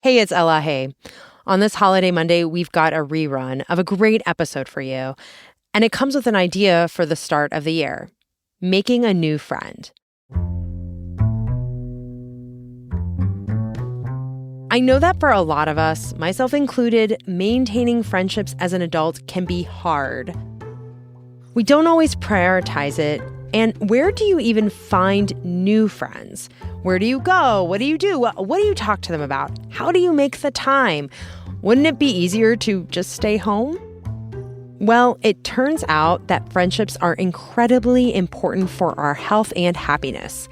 Hey, it's Ella. Hey. On this holiday Monday, we've got a rerun of a great episode for you. And it comes with an idea for the start of the year: making a new friend. I know that for a lot of us, myself included, maintaining friendships as an adult can be hard. We don't always prioritize it. And where do you even find new friends? Where do you go? What do you do? What do you talk to them about? How do you make the time? Wouldn't it be easier to just stay home? Well, it turns out that friendships are incredibly important for our health and happiness.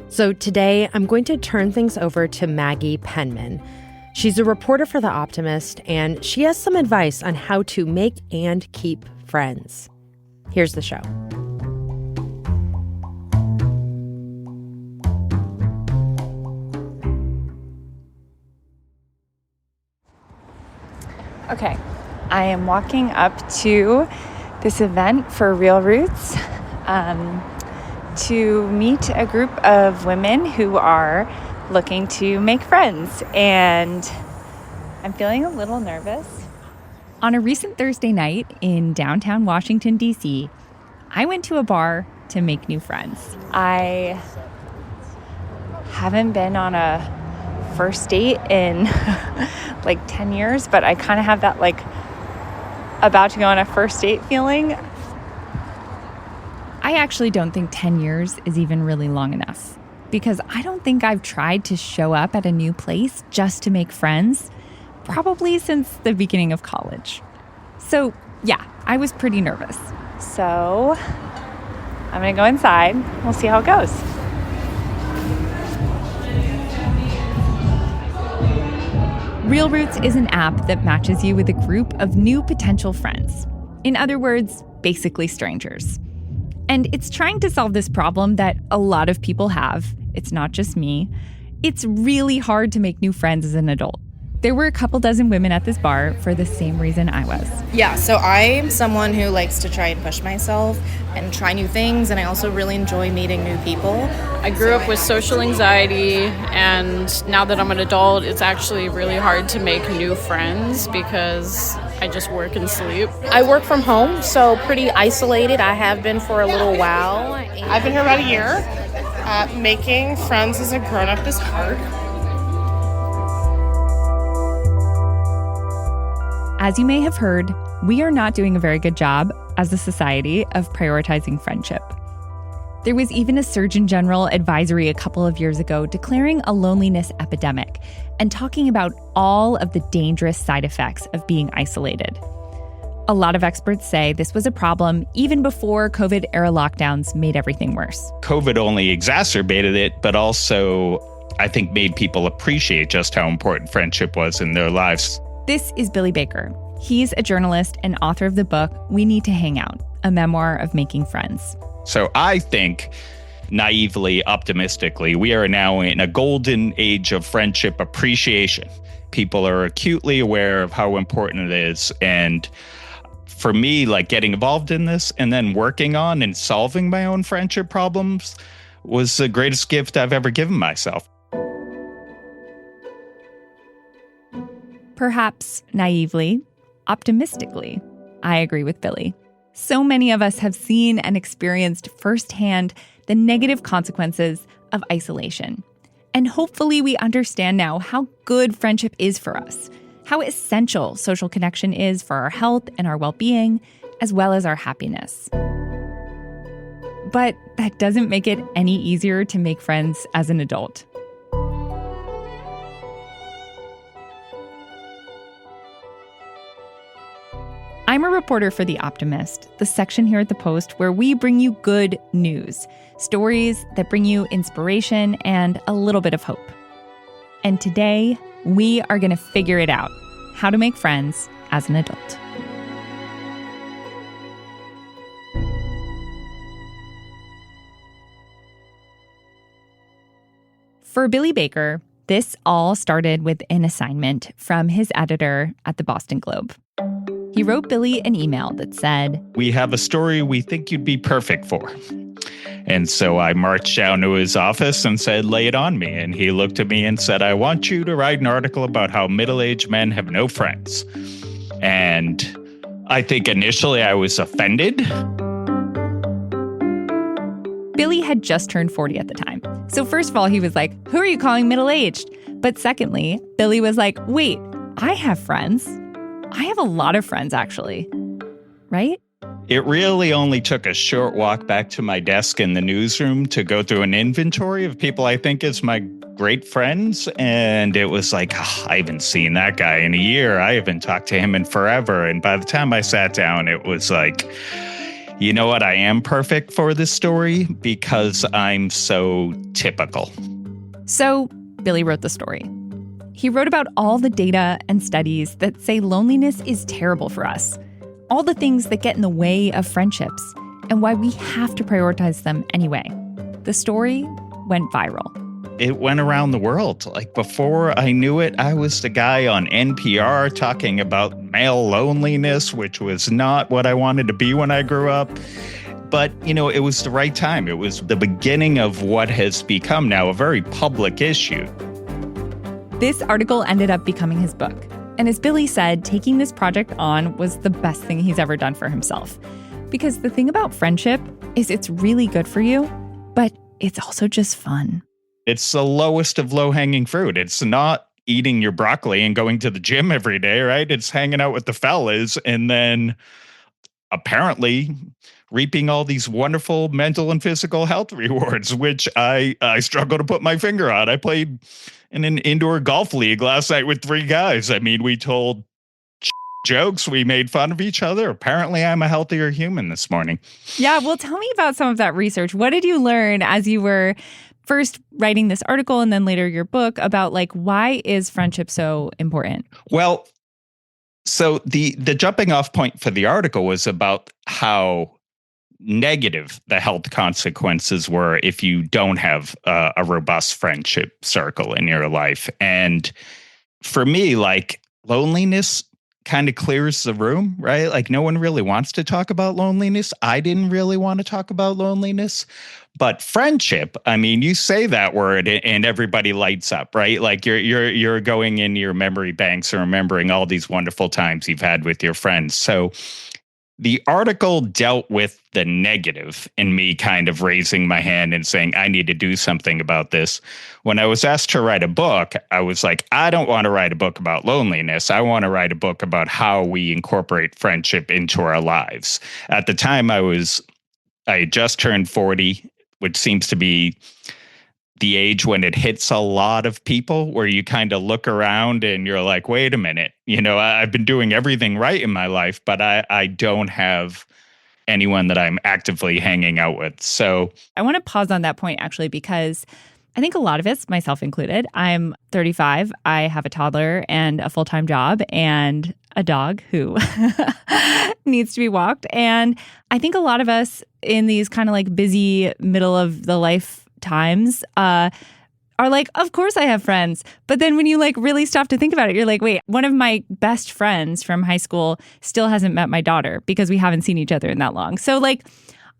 So today, I'm going to turn things over to Maggie Penman. She's a reporter for The Optimist, and she has some advice on how to make and keep friends. Here's the show. Okay, I am walking up to this event for Real Roots to meet a group of women who are looking to make friends, and I'm feeling a little nervous. On a recent Thursday night in downtown Washington, D.C., I went to a bar to make new friends. I haven't been on a first date in like 10 years, but I kind of have that like about to go on a first date feeling. I actually don't think 10 years is even really long enough, because I don't think I've tried to show up at a new place just to make friends, probably since the beginning of college. So yeah, I was pretty nervous. So I'm gonna go inside. We'll see how it goes. Real Roots is an app that matches you with a group of new potential friends. In other words, basically strangers. And it's trying to solve this problem that a lot of people have. It's not just me. It's really hard to make new friends as an adult. There were a couple dozen women at this bar for the same reason I was. Yeah, so I'm someone who likes to try and push myself and try new things, and I also really enjoy meeting new people. I grew up with social anxiety, and now that I'm an adult, it's actually really hard to make new friends because I just work and sleep. I work from home, so pretty isolated. I have been for a little while. I've been here about a year. Making friends as a grown-up is hard. As you may have heard, we are not doing a very good job as a society of prioritizing friendship. There was even a Surgeon General advisory a couple of years ago declaring a loneliness epidemic and talking about all of the dangerous side effects of being isolated. A lot of experts say this was a problem even before COVID-era lockdowns made everything worse. COVID only exacerbated it, but also, I think, made people appreciate just how important friendship was in their lives. This is Billy Baker. He's a journalist and author of the book We Need to Hang Out, a memoir of making friends. So I think, naively, optimistically, we are now in a golden age of friendship appreciation. People are acutely aware of how important it is. And for me, like, getting involved in this and then working on and solving my own friendship problems was the greatest gift I've ever given myself. Perhaps naively, optimistically, I agree with Billy. So many of us have seen and experienced firsthand the negative consequences of isolation. And hopefully we understand now how good friendship is for us, how essential social connection is for our health and our well-being, as well as our happiness. But that doesn't make it any easier to make friends as an adult. I'm a reporter for The Optimist, the section here at The Post where we bring you good news, stories that bring you inspiration and a little bit of hope. And today, we are going to figure it out, how to make friends as an adult. For Billy Baker, this all started with an assignment from his editor at the Boston Globe. He wrote Billy an email that said, "We have a story we think you'd be perfect for." And so I marched down to his office and said, lay it on me. And he looked at me and said, I want you to write an article about how middle-aged men have no friends. And I think initially I was offended. Billy had just turned 40 at the time. So first of all, he was like, who are you calling middle-aged? But secondly, Billy was like, wait, I have friends. I have a lot of friends, actually. Right? It really only took a short walk back to my desk in the newsroom to go through an inventory of people I think is my great friends. And it was like, I haven't seen that guy in a year. I haven't talked to him in forever. And by the time I sat down, it was like, you know what? I am perfect for this story because I'm so typical. So Billy wrote the story. He wrote about all the data and studies that say loneliness is terrible for us, all the things that get in the way of friendships, and why we have to prioritize them anyway. The story went viral. It went around the world. Like before I knew it, I was the guy on NPR talking about male loneliness, which was not what I wanted to be when I grew up. But, it was the right time. It was the beginning of what has become now a very public issue. This article ended up becoming his book. And as Billy said, taking this project on was the best thing he's ever done for himself. Because the thing about friendship is it's really good for you, but it's also just fun. It's the lowest of low-hanging fruit. It's not eating your broccoli and going to the gym every day, right? It's hanging out with the fellas and then apparently reaping all these wonderful mental and physical health rewards, which I struggle to put my finger on. I played in an indoor golf league last night with 3 guys. I mean, we told jokes, we made fun of each other. Apparently, I'm a healthier human this morning. Yeah, well, tell me about some of that research. What did you learn as you were first writing this article and then later your book about why is friendship so important? Well, so the jumping off point for the article was about how negative the health consequences were if you don't have a robust friendship circle in your life. And for me, loneliness kind of clears the room, right? No one really wants to talk about loneliness. I didn't really want to talk about loneliness. But friendship, I mean, you say that word and everybody lights up, right? You're going in your memory banks and remembering all these wonderful times you've had with your friends. So the article dealt with the negative in me kind of raising my hand and saying, I need to do something about this. When I was asked to write a book, I was like, I don't want to write a book about loneliness. I want to write a book about how we incorporate friendship into our lives. At the time, I had just turned 40, which seems to be the age when it hits a lot of people, where you kind of look around and you're like, wait a minute, I've been doing everything right in my life, but I don't have anyone that I'm actively hanging out with. So I want to pause on that point, actually, because I think a lot of it's, myself included. I'm 35. I have a toddler and a full-time job and a dog who needs to be walked. And I think a lot of us in these kind of busy middle of the life times are like, of course I have friends. But then when you really stop to think about it, you're like, wait, one of my best friends from high school still hasn't met my daughter because we haven't seen each other in that long. So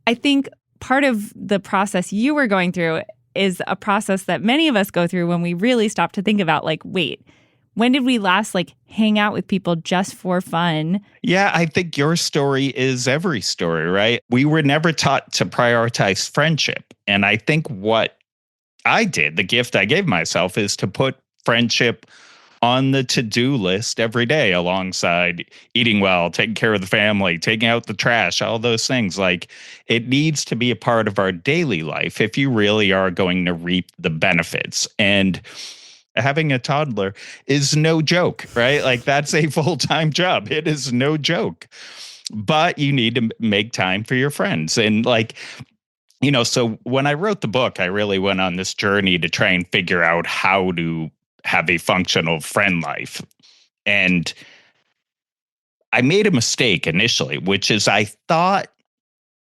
I think part of the process you were going through is a process that many of us go through when we really stop to think about wait, when did we last hang out with people just for fun? Yeah, I think your story is every story, right? We were never taught to prioritize friendship. And I think what I did, the gift I gave myself, is to put friendship on the to-do list every day alongside eating well, taking care of the family, taking out the trash, all those things. It needs to be a part of our daily life if you really are going to reap the benefits. And having a toddler is no joke, right? That's a full-time job. It is no joke. But you need to make time for your friends. And so when I wrote the book, I really went on this journey to try and figure out how to have a functional friend life. And I made a mistake initially, which is I thought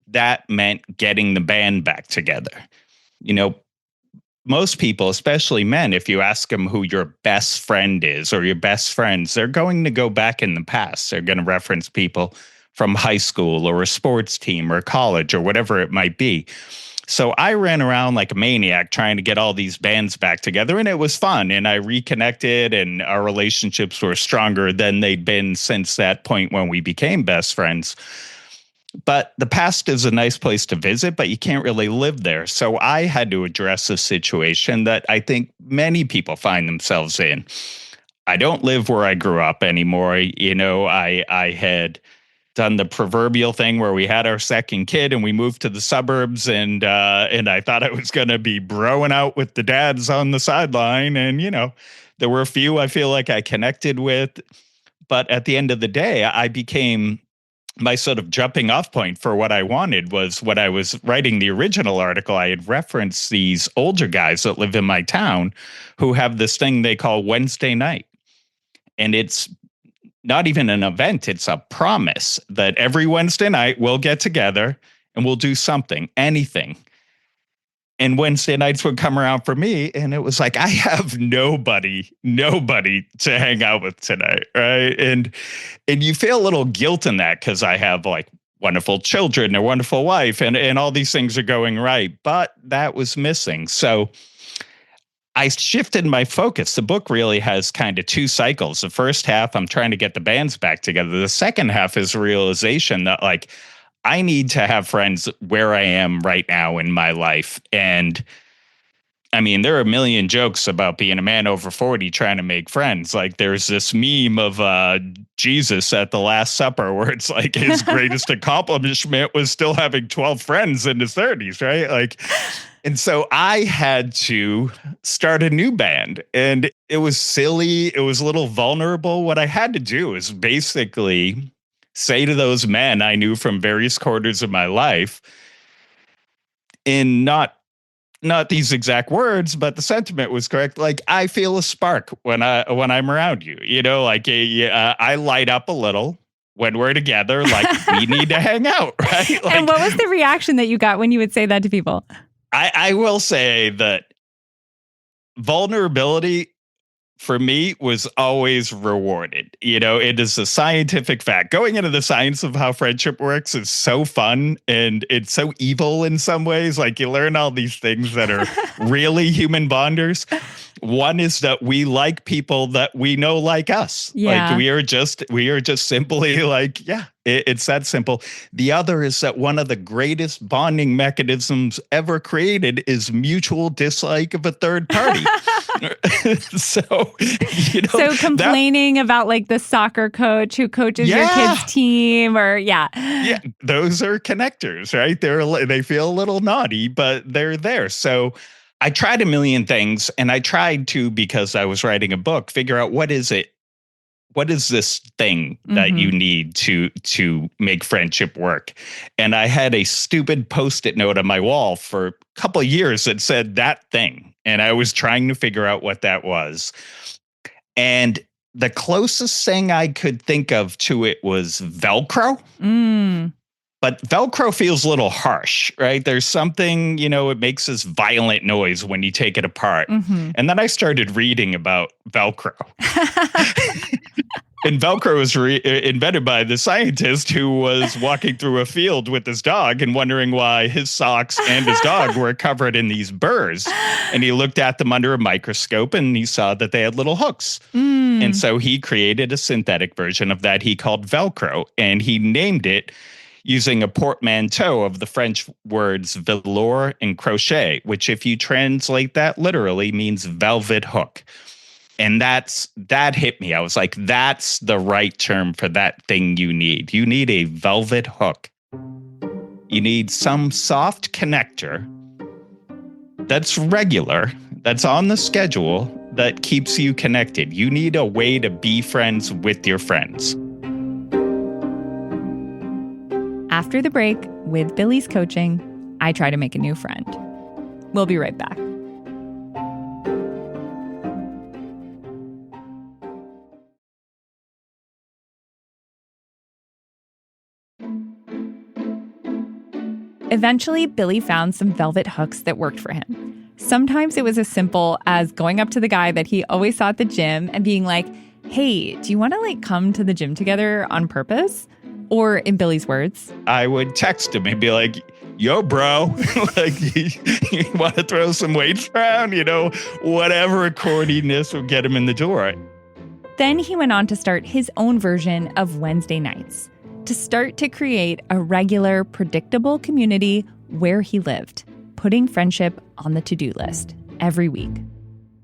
that meant getting the band back together. Most people, especially men, if you ask them who your best friend is or your best friends, they're going to go back in the past. They're going to reference people from high school or a sports team or college or whatever it might be. So I ran around like a maniac trying to get all these bands back together, and it was fun. And I reconnected, and our relationships were stronger than they'd been since that point when we became best friends. But the past is a nice place to visit, but you can't really live there. So I had to address a situation that I think many people find themselves in. I don't live where I grew up anymore. I had done the proverbial thing where we had our second kid and we moved to the suburbs, and I thought I was going to be broing out with the dads on the sideline. And, there were a few I feel like I connected with. But at the end of the day, I became my sort of jumping off point for what I wanted was when I was writing the original article, I had referenced these older guys that live in my town who have this thing they call Wednesday night. And it's not even an event. It's a promise that every Wednesday night we'll get together and we'll do something, anything. And Wednesday nights would come around for me, and it was like, I have nobody to hang out with tonight, right? And you feel a little guilt in that because I have like wonderful children, a wonderful wife, and all these things are going right. But that was missing. So I shifted my focus. The book really has kind of two cycles. The first half, I'm trying to get the bands back together. The second half is a realization that like, I need to have friends where I am right now in my life. And I mean, there are a million jokes about being a man over 40 trying to make friends. Like there's this meme of Jesus at the Last Supper where it's like his greatest accomplishment was still having 12 friends in his 30s, right? Like, and so I had to start a new band, and it was silly. It was a little vulnerable. What I had to do is basically say to those men I knew from various quarters of my life, in not these exact words, but the sentiment was correct. Like, I feel a spark when I'm around you. I light up a little when we're together. Like, we need to hang out, right? Like, and what was the reaction that you got when you would say that to people? I will say that vulnerability for me was always rewarded. It is a scientific fact. Going into the science of how friendship works is so fun, and it's so evil in some ways. Like, you learn all these things that are really human bonders. One is that we like people that we know like us. Yeah. Like we are just simply like, yeah, it's that simple. The other is that one of the greatest bonding mechanisms ever created is mutual dislike of a third party. So complaining about like the soccer coach who coaches your kid's team, or yeah, those are connectors, right? They feel a little naughty, but they're there. So I tried a million things, and I tried to, because I was writing a book, figure out what is this thing that you need to make friendship work. And I had a stupid Post-it note on my wall for a couple of years that said that thing. And I was trying to figure out what that was. And the closest thing I could think of to it was Velcro. But Velcro feels a little harsh, right? There's something, it makes this violent noise when you take it apart. And then I started reading about Velcro. And Velcro was invented by the scientist who was walking through a field with his dog and wondering why his socks and his dog were covered in these burrs. And he looked at them under a microscope, and he saw that they had little hooks. And so he created a synthetic version of that he called Velcro, and he named it using a portmanteau of the French words velours and crochet, which, if you translate that literally, means velvet hook. And that hit me. I was like, that's the right term for that thing you need. You need a velvet hook. You need some soft connector that's regular, that's on the schedule, that keeps you connected. You need a way to be friends with your friends. After the break, with Billy's coaching, I try to make a new friend. We'll be right back. Eventually, Billy found some velvet hooks that worked for him. Sometimes it was as simple as going up to the guy that he always saw at the gym and being like, hey, do you want to come to the gym together on purpose? Or in Billy's words, I would text him and be like, yo, bro, like you want to throw some weights around, whatever corniness will get him in the door. Then he went on to start his own version of Wednesday nights, to start to create a regular, predictable community where he lived, putting friendship on the to-do list every week.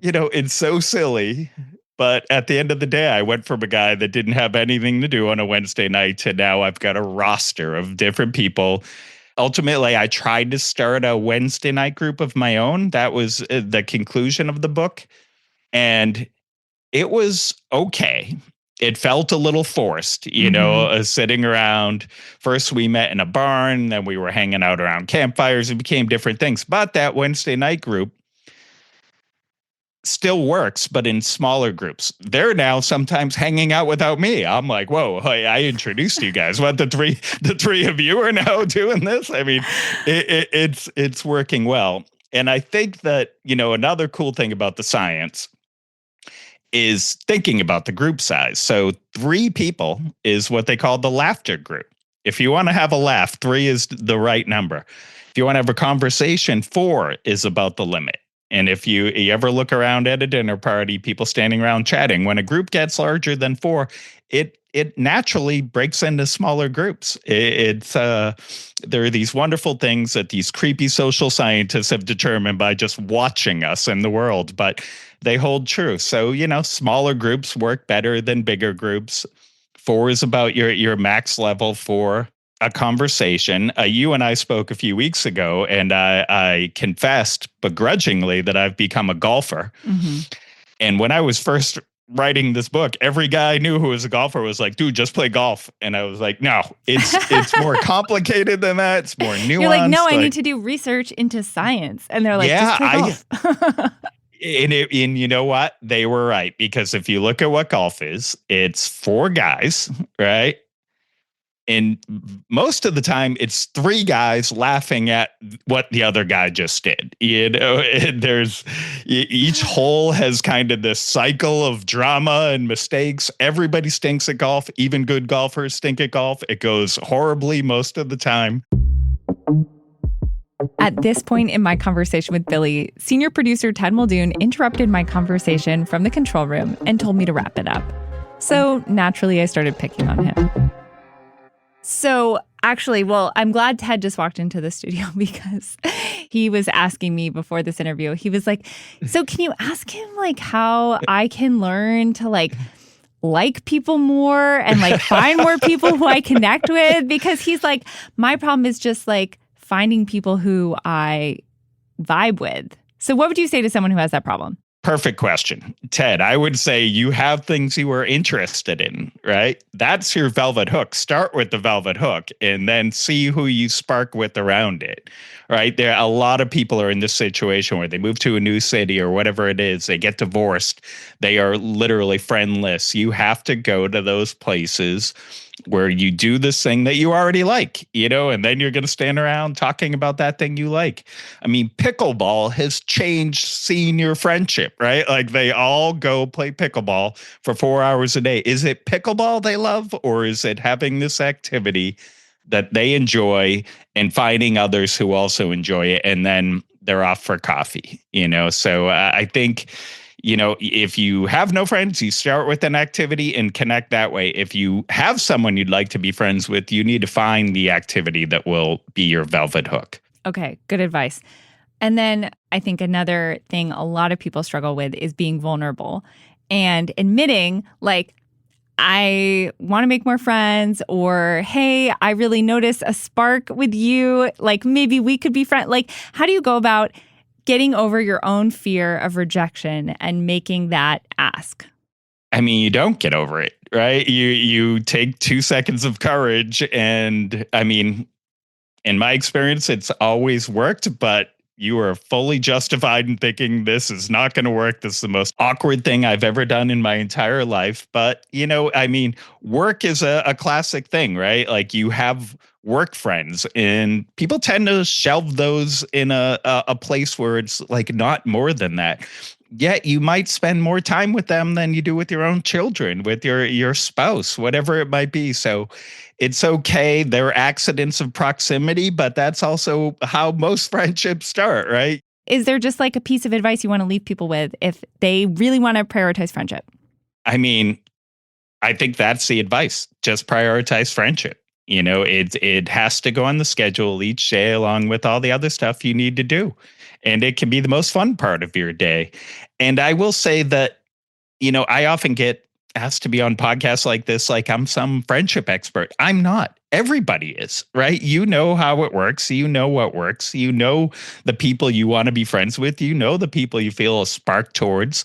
It's so silly, but at the end of the day, I went from a guy that didn't have anything to do on a Wednesday night to now I've got a roster of different people. Ultimately, I tried to start a Wednesday night group of my own. That was the conclusion of the book. And it was okay. It felt a little forced, sitting around. First, we met in a barn, then we were hanging out around campfires. It became different things. But that Wednesday night group still works, but in smaller groups. They're now sometimes hanging out without me. I'm like, whoa, I introduced you guys. What, the three of you are now doing this? I mean, it's working well. And I think that, another cool thing about the science is thinking about the group size. So 3 people is what they call the laughter group. If you want to have a laugh, 3 is the right number. If you want to have a conversation, 4 is about the limit. And if you ever look around at a dinner party, people standing around chatting, when a group gets larger than 4, it naturally breaks into smaller groups. There are these wonderful things that these creepy social scientists have determined by just watching us in the world, but they hold true. So, smaller groups work better than bigger groups. 4 is about your max level for a conversation. You and I spoke a few weeks ago, and I confessed begrudgingly that I've become a golfer. Mm-hmm. And when I was first writing this book, every guy I knew who was a golfer was like, dude, just play golf. And I was like, no, it's more complicated than that. It's more nuanced. You're like, no, I need to do research into science. And they're like, just play golf. And you know what? They were right. Because if you look at what golf is, it's 4 guys, right? And most of the time, it's 3 guys laughing at what the other guy just did. There's each hole has kind of this cycle of drama and mistakes. Everybody stinks at golf. Even good golfers stink at golf. It goes horribly most of the time. At this point in my conversation with Billy, senior producer Ted Muldoon interrupted my conversation from the control room and told me to wrap it up. So naturally, I started picking on him. So actually, I'm glad Ted just walked into the studio because he was asking me before this interview. He was like, so can you ask him how I can learn to like people more and find more people who I connect with? Because he's like, my problem is just finding people who I vibe with. So what would you say to someone who has that problem? Perfect question. Ted, I would say you have things you are interested in, right? That's your velvet hook. Start with the velvet hook and then see who you spark with around it, right? A lot of people are in this situation where they move to a new city or whatever it is. They get divorced. They are literally friendless. You have to go to those places where you do this thing that you already like, and then you're going to stand around talking about that thing you like. I mean, pickleball has changed senior friendship, right? They all go play pickleball for 4 hours a day. Is it pickleball they love, or is it having this activity that they enjoy and finding others who also enjoy it, and then they're off for coffee, So I think, if you have no friends, you start with an activity and connect that way. If you have someone you'd like to be friends with, you need to find the activity that will be your velvet hook. Okay, good advice. And then I think another thing a lot of people struggle with is being vulnerable and admitting, I want to make more friends, or, hey, I really notice a spark with you. Maybe we could be friends. How do you go about getting over your own fear of rejection and making that ask? I mean, you don't get over it, right? You take 2 seconds of courage. And I mean, in my experience, it's always worked, but you are fully justified in thinking this is not going to work. This is the most awkward thing I've ever done in my entire life. But, work is a classic thing, right? You have work friends, and people tend to shelve those in a place where it's not more than that. yet you might spend more time with them than you do with your own children, with your spouse, whatever it might be. So it's okay. There are accidents of proximity, but that's also how most friendships start, right? Is there just like a piece of advice you want to leave people with if they really want to prioritize friendship? I mean, I think that's the advice. Just prioritize friendship. You know, it has to go on the schedule each day along with all the other stuff you need to do. And it can be the most fun part of your day. And I will say that, you know, I often get asked to be on podcasts like this, like I'm some friendship expert. I'm not. Everybody is, right? You know how it works. You know what works. You know the people you want to be friends with. You know the people you feel a spark towards.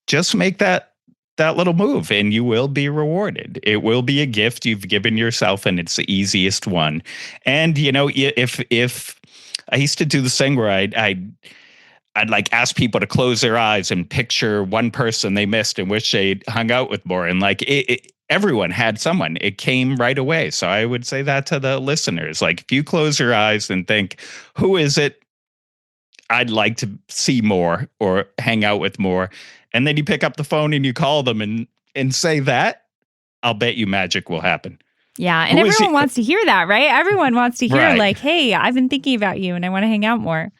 Just make that little move and you will be rewarded. It will be a gift you've given yourself, and it's the easiest one. And, you know, if I used to do this thing where I'd like ask people to close their eyes and picture one person they missed and wish they'd hung out with more. And like everyone had someone. It came right away. So I would say that to the listeners. Like if you close your eyes and think, who is it I'd like to see more or hang out with more? And then you pick up the phone and you call them and say that, I'll bet you magic will happen. Yeah. And everyone wants to hear that, right? Everyone wants to hear Right. like, hey, I've been thinking about you and I want to hang out more.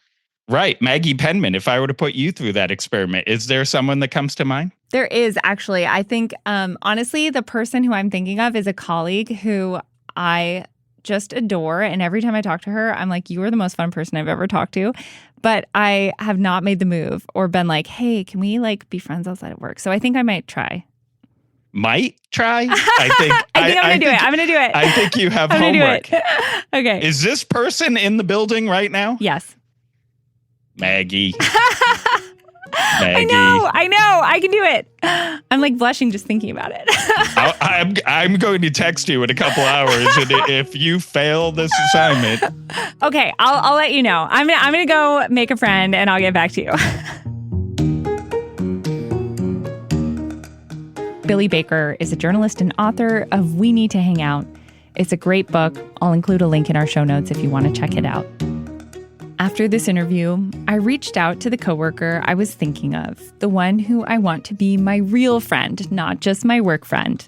Right. Maggie Penman, if I were to put you through that experiment, is there someone that comes to mind? There is actually. I think, honestly, the person who I'm thinking of is a colleague who I just adore. And every time I talk to her, I'm like, you are the most fun person I've ever talked to. But I have not made the move or been like, hey, can we like be friends outside of work? So I think I might try. Might try? I think I'm going to do it. I'm going to do it. I think you have I'm gonna homework. do it. Okay. Is this person in the building right now? Yes. Maggie. I know. I can do it. I'm like blushing just thinking about it. I'm going to text you in a couple hours, and if you fail this assignment, okay, I'll let you know. I'm gonna go make a friend, and I'll get back to you. Billy Baker is a journalist and author of We Need to Hang Out. It's a great book. I'll include a link in our show notes if you want to check it out. After this interview, I reached out to the coworker I was thinking of, the one who I want to be my real friend, not just my work friend.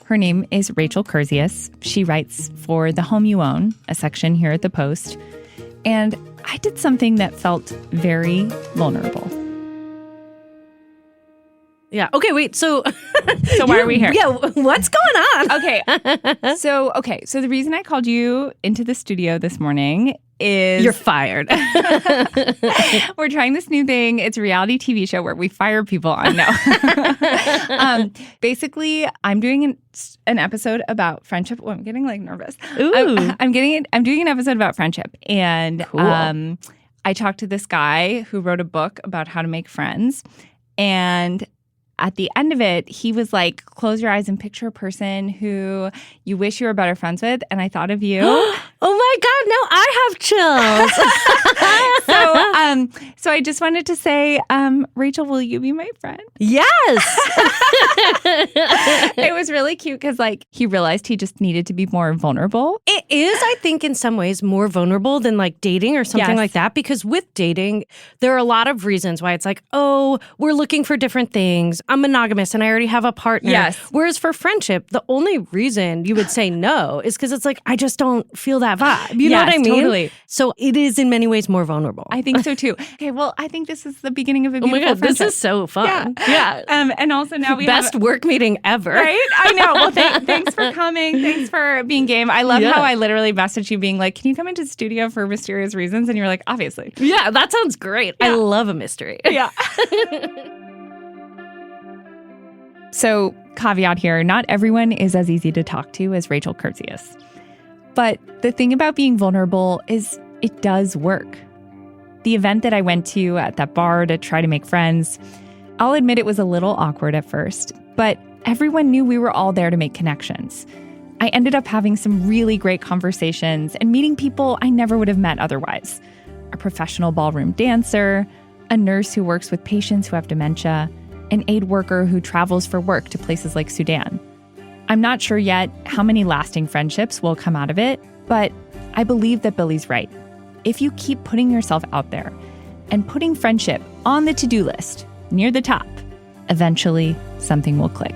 Her name is Rachel Curzius. She writes for The Home You Own, a section here at the Post. And I did something that felt very vulnerable. Yeah. Okay, wait. So why are we here? Yeah, what's going on? Okay. So the reason I called you into the studio this morning is you're fired. We're trying this new thing. It's a reality TV show where we fire people on. No. Basically, I'm doing an episode about friendship. Oh, I'm getting like nervous. Ooh. I'm doing an episode about friendship, and cool. I talked to this guy who wrote a book about how to make friends, and at the end of it, he was like, close your eyes and picture a person who you wish you were better friends with. And I thought of you. Oh my God, now I have chills. So I just wanted to say, Rachel, will you be my friend? Yes. It was really cute because like he realized he just needed to be more vulnerable. It is, I think, in some ways more vulnerable than like dating or something Yes. like that. Because with dating, there are a lot of reasons why it's like, oh, we're looking for different things. I'm monogamous and I already have a partner. Yes. Whereas for friendship, the only reason you would say no is because it's like, I just don't feel that vibe. You know what I mean? Totally. So it is in many ways more vulnerable. I think so too. Okay, well, I think this is the beginning of a beautiful Oh my God, friendship. this is so fun. Yeah. And also now we Best have work meeting ever. Right? I know. Well, thanks for coming. Thanks for being game. I love how I literally messaged you being like, can you come into the studio for mysterious reasons? And you're like, obviously. Yeah, that sounds great. Yeah. I love a mystery. Yeah. So, caveat here, not everyone is as easy to talk to as Rachel Curzius. But the thing about being vulnerable is it does work. The event that I went to at that bar to try to make friends, I'll admit it was a little awkward at first, but everyone knew we were all there to make connections. I ended up having some really great conversations and meeting people I never would have met otherwise. A professional ballroom dancer, a nurse who works with patients who have dementia, an aid worker who travels for work to places like Sudan. I'm not sure yet how many lasting friendships will come out of it, but I believe that Billy's right. If you keep putting yourself out there and putting friendship on the to-do list, near the top. Eventually, something will click.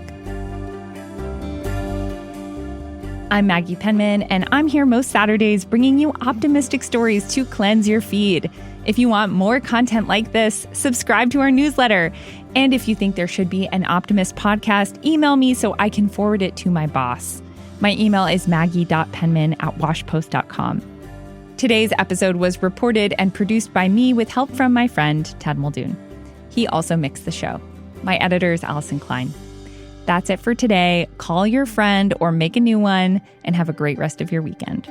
I'm Maggie Penman, and I'm here most Saturdays bringing you optimistic stories to cleanse your feed. If you want more content like this, subscribe to our newsletter. And if you think there should be an Optimist podcast, email me so I can forward it to my boss. My email is maggie.penman@washpost.com. Today's episode was reported and produced by me with help from my friend, Ted Muldoon. He also mixed the show. My editor is Allison Klein. That's it for today. Call your friend or make a new one, and have a great rest of your weekend.